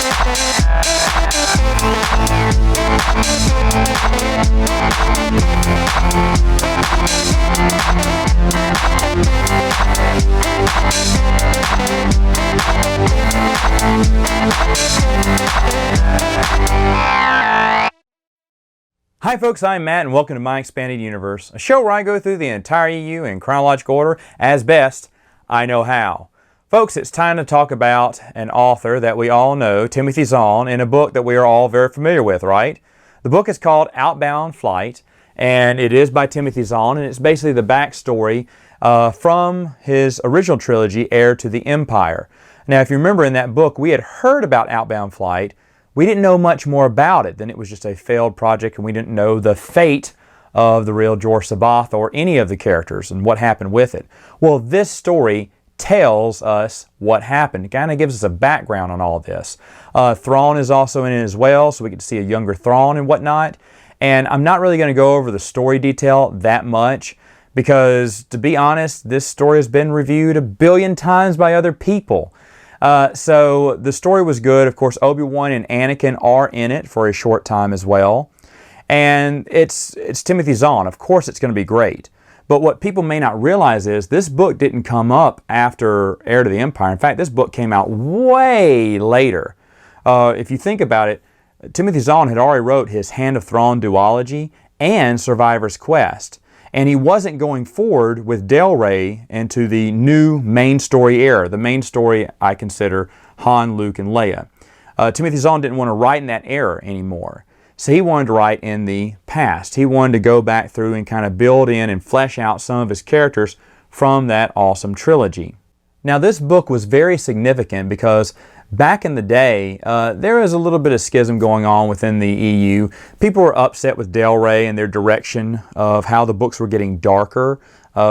Hi folks, I'm Matt and welcome to My Expanded Universe, a show where I go through the entire EU in chronological order as best I know how. Folks, it's time to talk about an author that we all know, Timothy Zahn, in a book that we are all very familiar with, right? The book is called Outbound Flight, and it is by Timothy Zahn, and it's basically the backstory from his original trilogy, Heir to the Empire. Now, if you remember in that book, we had heard about Outbound Flight. We didn't know much more about it than it was just a failed project, and we didn't know the fate of the real George Sabath or any of the characters and what happened with it. Well, this story tells us what happened. It kind of gives us a background on all this. Thrawn is also in it as well, so we get to see a younger Thrawn and whatnot. And I'm not really going to go over the story detail that much because, to be honest, this story has been reviewed 1 billion times by other people. So the story was good. Of course, Obi-Wan and Anakin are in it for a short time as well. And it's Timothy Zahn. Of course it's going to be great. But what people may not realize is this book didn't come up after Heir to the Empire. In fact, this book came out way later. If you think about it, Timothy Zahn had already wrote his Hand of Thrawn duology and Survivor's Quest. And he wasn't going forward with Del Rey into the new main story era. The main story I consider Han, Luke, and Leia. Timothy Zahn didn't want to write in that era anymore. So he wanted to write in the past. He wanted to go back through and kind of build in and flesh out some of his characters from that awesome trilogy. Now this book was very significant because back in the day, there was a little bit of schism going on within the EU. People were upset with Del Rey and their direction of how the books were getting darker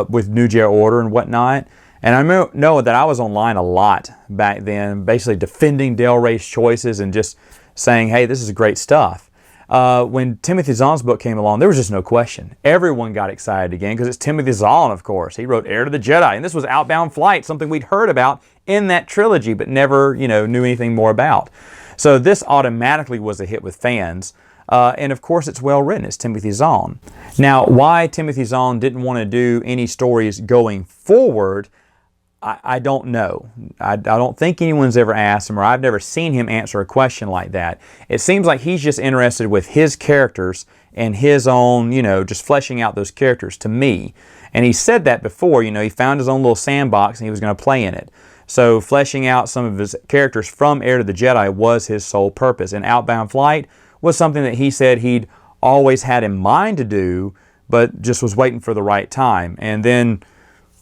with New Jedi Order and whatnot. And I know that I was online a lot back then, basically defending Del Rey's choices and just saying, hey, this is great stuff. When Timothy Zahn's book came along, there was just no question. Everyone got excited again because it's Timothy Zahn, of course. He wrote Heir to the Jedi, and this was Outbound Flight, something we'd heard about in that trilogy but never, knew anything more about. So this automatically was a hit with fans. And of course it's well written. It's Timothy Zahn. Now, why Timothy Zahn didn't want to do any stories going forward, I don't know. I don't think anyone's ever asked him, or I've never seen him answer a question like that. It seems like he's just interested with his characters and his own, just fleshing out those characters to me. And he said that before, he found his own little sandbox and he was going to play in it. So fleshing out some of his characters from Heir to the Jedi was his sole purpose. And Outbound Flight was something that he said he'd always had in mind to do, but just was waiting for the right time. And then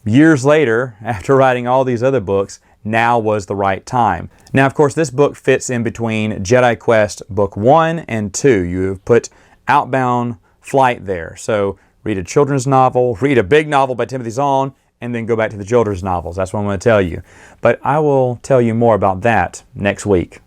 years later, after writing all these other books, now was the right time. Now, of course, this book fits in between Jedi Quest Book 1 and 2. You have put Outbound Flight there. So read a children's novel, read a big novel by Timothy Zahn, and then go back to the children's novels. That's what I'm going to tell you. But I will tell you more about that next week.